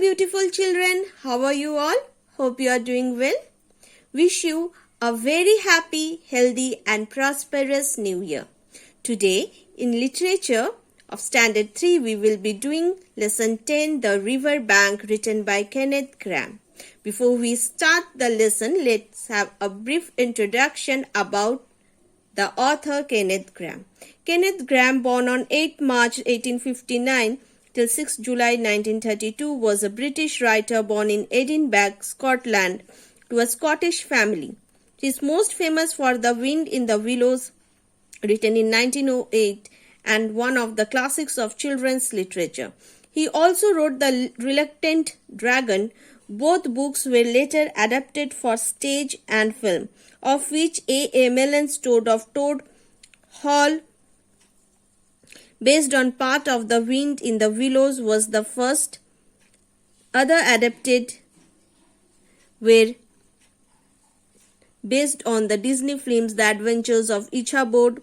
beautiful children, how are you all? Hope you are doing well. Wish you a very happy, healthy and prosperous new year. Today in literature of standard 3 we will be doing lesson 10, The River Bank, written by Kenneth Grahame. Before we start the lesson, let's have a brief introduction about the author Kenneth Grahame. Kenneth Grahame, born on 8 March 1859 till 6 July 1932, was a British writer born in Edinburgh, Scotland, to a Scottish family. He is most famous for The Wind in the Willows, written in 1908, and one of the classics of children's literature. He also wrote The Reluctant Dragon. Both books were later adapted for stage and film, of which A. Mellon's Toad of Toad Hall, based on part of The Wind in the Willows, was the first. Other adapted were based on the Disney films The Adventures of Ichabod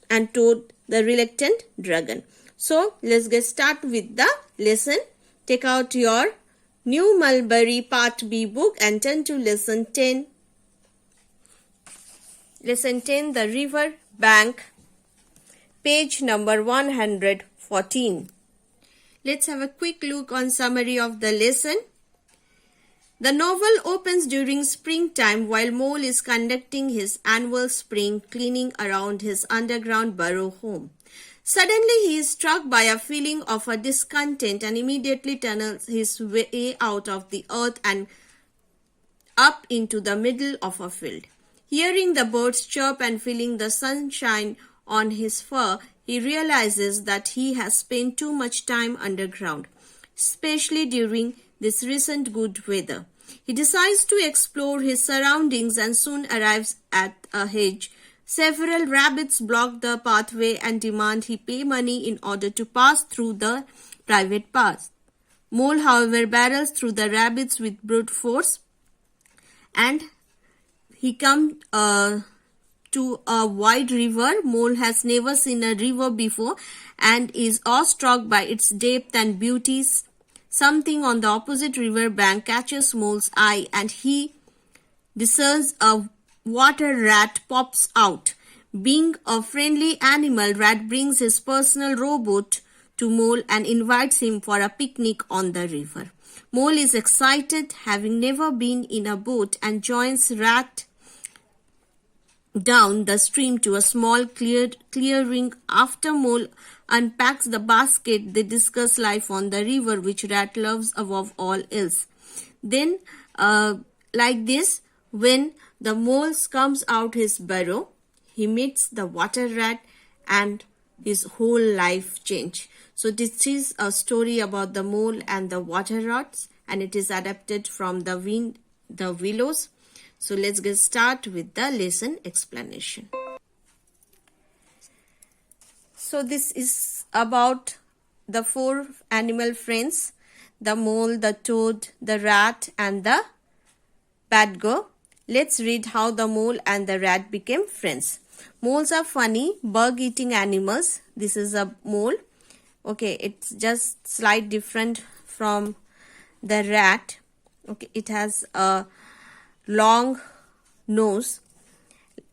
and Toad the Reluctant Dragon. So let's get started with the lesson. Take out your New Mulberry Part B book and turn to lesson 10. Lesson 10, The River Bank, page number 114. Let's have a quick look on summary of the lesson. The novel opens during springtime while Mole is conducting his annual spring cleaning around his underground burrow home. Suddenly he is struck by a feeling of a discontent and immediately tunnels his way out of the earth and up into the middle of a field. Hearing the birds chirp and feeling the sunshine on his fur, he realizes that he has spent too much time underground, especially during this recent good weather. He decides to explore his surroundings and soon arrives at a hedge. Several rabbits block the pathway and demand he pay money in order to pass through the private path. Mole, however, barrels through the rabbits with brute force, and he comes to a wide river. Mole has never seen a river before and is awestruck by its depth and beauties. Something on the opposite river bank catches Mole's eye and he discerns a water rat pops out. Being a friendly animal, Rat brings his personal rowboat to Mole and invites him for a picnic on the river. Mole is excited, having never been in a boat, and joins Rat down the stream to a small clearing. After Mole unpacks the basket, they discuss life on the river, which Rat loves above all else. Then, like this, when the Mole comes out his burrow, he meets the water rat and his whole life change. So this is a story about the Mole and the water rats, and it is adapted from The Wind, the Willows. So let's get started with the lesson explanation. So this is about the 4 animal friends, the mole, the toad, the rat and the badger. Let's read how the mole and the rat became friends. Moles are funny, bug-eating animals. This is a mole. Okay, it's just slight different from the rat. Okay, it has a long nose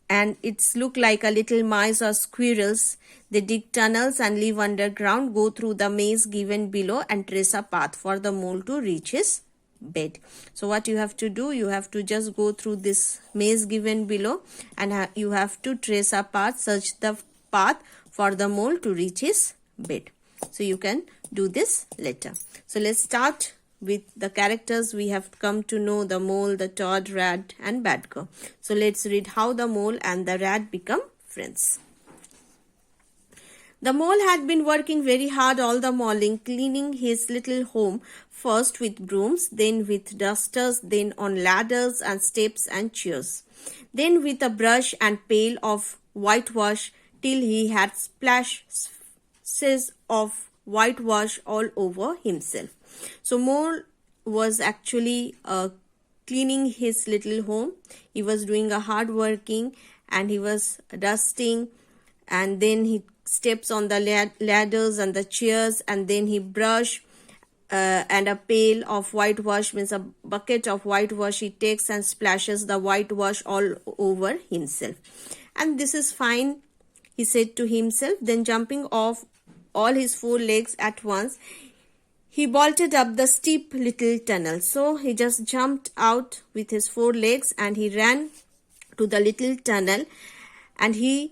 and it's look like a little mice or squirrels. They dig tunnels and live underground, go through the maze given below and trace a path for the mole to reach his bed. So what you have to do, you have to just go through this maze given below and you have to trace a path, search the path for the mole to reach his bed. So you can do this later. So let's start with the characters we have come to know: the mole, the toad, rat and badger. So let's read how the mole and the rat become friends. The mole had been working very hard all the morning, cleaning his little home, first with brooms, then with dusters, then on ladders and steps and chairs, then with a brush and pail of whitewash, till he had splashes of whitewash all over himself. So Mole was actually cleaning his little home. He was doing a hard working and he was dusting, and then he steps on the ladders and the chairs, and then he brush and a pail of whitewash, means a bucket of whitewash, he takes and splashes the whitewash all over himself. And this is fine, he said to himself. Then jumping off all his 4 legs at once, he bolted up the steep little tunnel. So he just jumped out with his 4 legs and he ran to the little tunnel, and he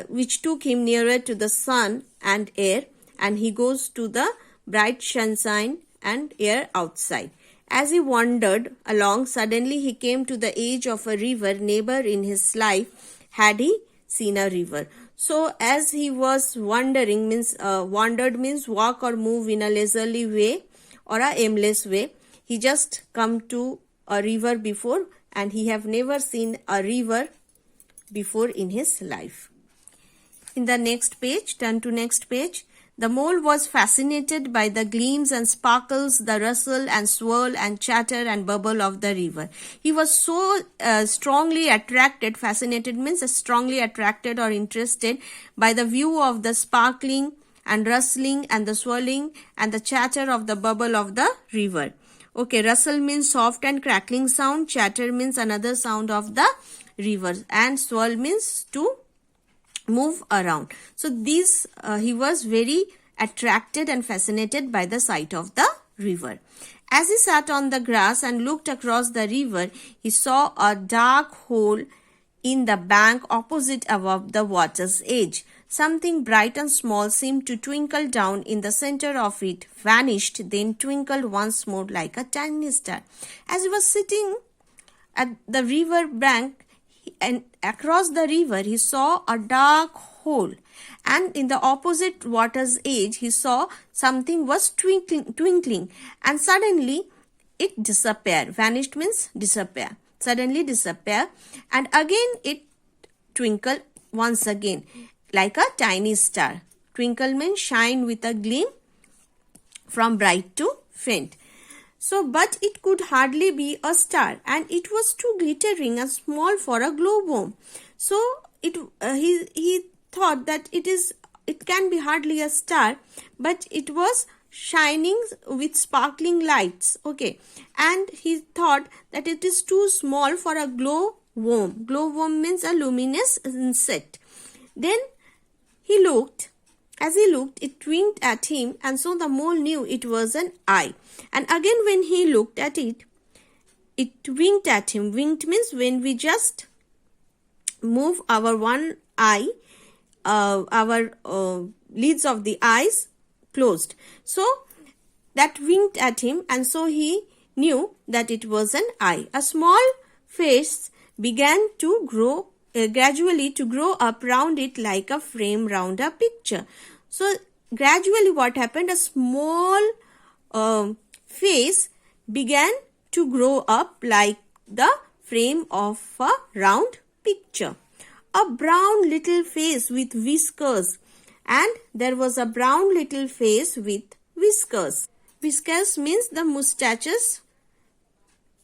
which took him nearer to the sun and air, and he goes to the bright sunshine and air outside. As he wandered along, suddenly he came to the edge of a river. Never in his life had he seen a river. So as he was wandering, means wandered means walk or move in a leisurely way or a aimless way. He just come to a river before, and he have never seen a river before in his life. In the next page, turn to next page. The mole was fascinated by the gleams and sparkles, the rustle and swirl and chatter and bubble of the river. He was so strongly attracted, fascinated means strongly attracted or interested by the view of the sparkling and rustling and the swirling and the chatter of the bubble of the river. Okay, rustle means soft and crackling sound, chatter means another sound of the river, and swirl means to move around. So these he was very attracted and fascinated by the sight of the river. As he sat on the grass and looked across the river, he saw a dark hole in the bank opposite above the water's edge. Something bright and small seemed to twinkle down in the center of it, vanished, then twinkled once more like a tiny star. As he was sitting at the river bank, and across the river he saw a dark hole, and in the opposite water's edge he saw something was twinkling, and suddenly it disappeared. Vanished means disappear. Suddenly disappear, and again it twinkled once again like a tiny star. Twinkle means shine with a gleam from bright to faint. So, but it could hardly be a star, and it was too glittering and small for a glowworm. So, he thought that it can be hardly a star, but it was shining with sparkling lights. Okay, and he thought that it is too small for a glowworm. Glowworm means a luminous insect. Then he looked. As he looked, it winked at him, and so the mole knew it was an eye. And again when he looked at it, it winked at him. Winked means when we just move our one eye, our lids of the eyes closed. So that winked at him, and so he knew that it was an eye. A small face began to grow gradually to grow up round it like a frame round a picture. So gradually what happened? A small face began to grow up like the frame of a round picture. A brown little face with whiskers, and there was a brown little face with whiskers. Whiskers means the mustaches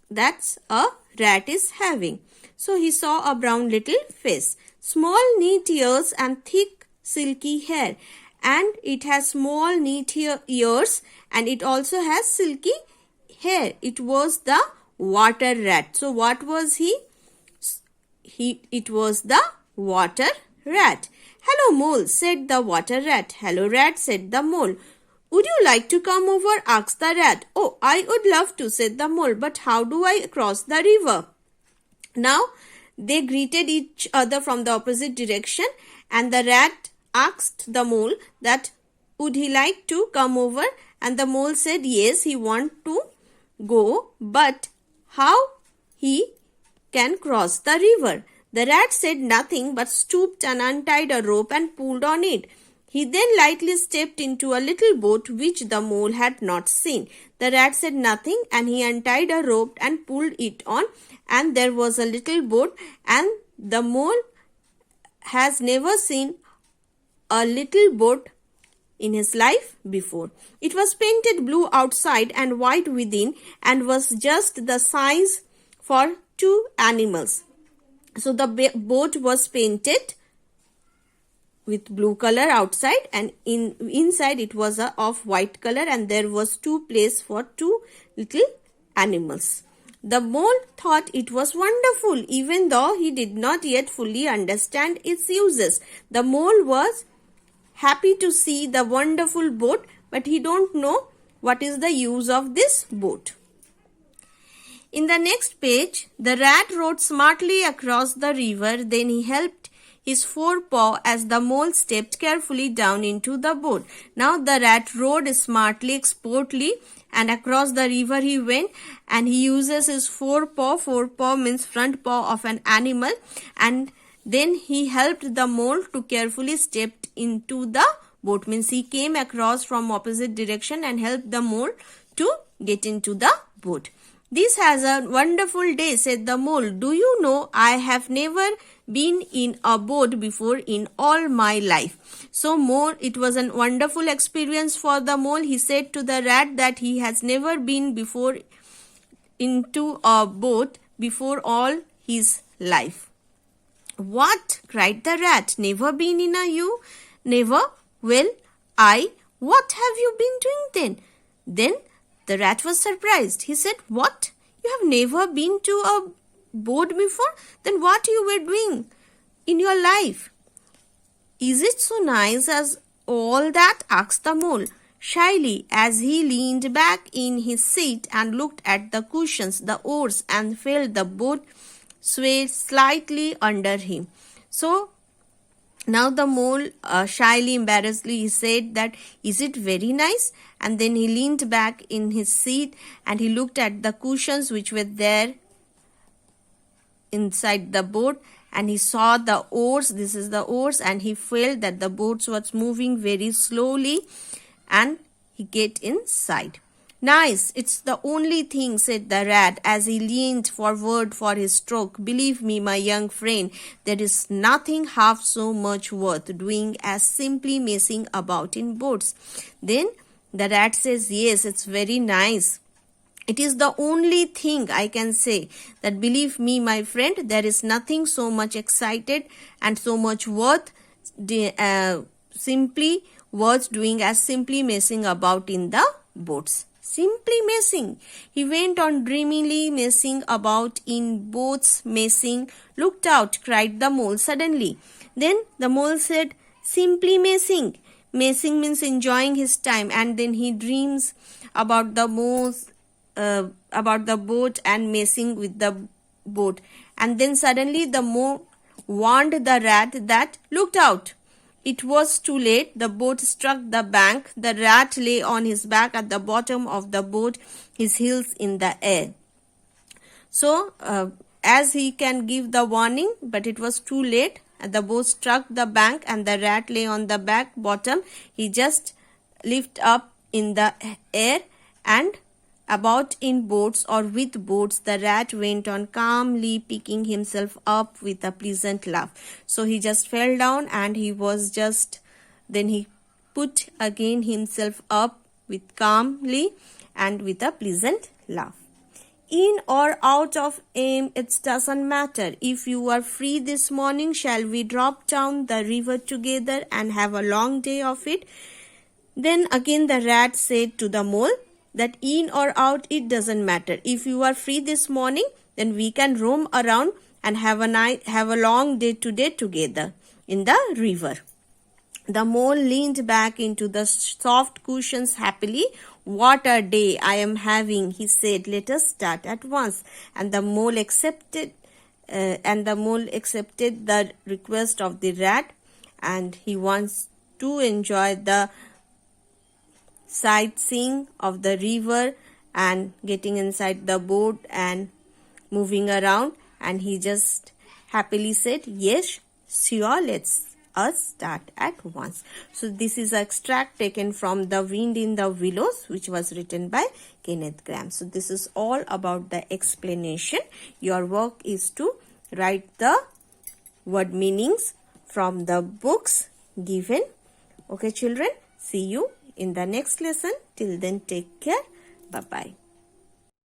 that's a rat is having. So he saw a brown little face, small neat ears and thick silky hair, and it has small neat ears and it also has silky hair. It was the water rat. So what was he? It was the water rat. "Hello, mole," said the water rat. "Hello, rat," said the mole. "Would you like to come over?" asked the rat. "Oh, I would love to," said the mole, "but how do I cross the river?" Now they greeted each other from the opposite direction, and the rat asked the mole that would he like to come over, and the mole said yes, he want to go, but how he can cross the river. The rat said nothing but stooped and untied a rope and pulled on it. He then lightly stepped into a little boat which the mole had not seen. The rat said nothing, and he untied a rope and pulled it on, and there was a little boat, and the mole has never seen a little boat in his life before. It was painted blue outside and white within, and was just the size for 2 animals. So the boat was painted with blue color outside, and inside it was of white color, and there was two places for two little animals. The mole thought it was wonderful, even though he did not yet fully understand its uses. The mole was happy to see the wonderful boat, but he don't know what is the use of this boat. In the next page, the rat rode smartly across the river. Then he helped his forepaw as the mole stepped carefully down into the boat. Now the rat rode smartly, expertly, and across the river he went, and he uses his forepaw. Forepaw means front paw of an animal, and then he helped the mole to carefully step into the boat. Means he came across from opposite direction and helped the mole to get into the boat. This has a wonderful day, said the mole. Do you know, I have never been in a boat before in all my life. So it was a wonderful experience for the mole. He said to the rat that he has never been before into a boat before all his life. What? Cried the rat. Never been in a you? Never? Well, what have you been doing then? Then the rat was surprised. He said, what? You have never been to a boat before? Then what you were doing in your life? Is it so nice as all that? Asked the mole shyly as he leaned back in his seat and looked at the cushions, the oars, and felt the boat sway slightly under him. So now the mole shyly, embarrassedly, he said that, is it very nice? And then he leaned back in his seat and he looked at the cushions which were there inside the boat, and he saw the oars. This is the oars, and he felt that the boat was moving very slowly, and he get inside. Nice, it's the only thing, said the rat as he leaned forward for his stroke. Believe me, my young friend, there is nothing half so much worth doing as simply messing about in boats. Then the rat says, yes, it's very nice. It is the only thing I can say, that believe me, my friend, there is nothing so much excited and so much worth simply worth doing as simply messing about in the boats. Simply messing. He went on dreamily messing about in boats, messing. Looked out, cried the mole suddenly. Then the mole said, simply messing. Messing means enjoying his time, and then he dreams about the boat and messing with the boat. And then suddenly the mole warned the rat that, looked out. It was too late. The boat struck the bank. The rat lay on his back at the bottom of the boat, his heels in the air. So, as he can give the warning, but it was too late. The boat struck the bank and the rat lay on the back bottom. He just lifted up in the air, and about in boats or with boats, the rat went on calmly picking himself up with a pleasant laugh. So he just fell down, and then he put again himself up with calmly and with a pleasant laugh. In or out of aim, it doesn't matter. If you are free this morning, shall we drop down the river together and have a long day of it? Then again the rat said to the mole that in or out, it doesn't matter. If you are free this morning, then we can roam around and have a long day today together in the river. The mole leaned back into the soft cushions happily. What a day I am having, he said. Let us start at once. And the mole accepted the request of the rat, and he wants to enjoy the sightseeing of the river and getting inside the boat and moving around, and he just happily said, yes, sure, let's start at once. So this is an extract taken from The Wind in the Willows, which was written by Kenneth Grahame. So this is all about the explanation. Your work is to write the word meanings from the books given. Okay, children, see you in the next lesson. Till then, take care. Bye-bye.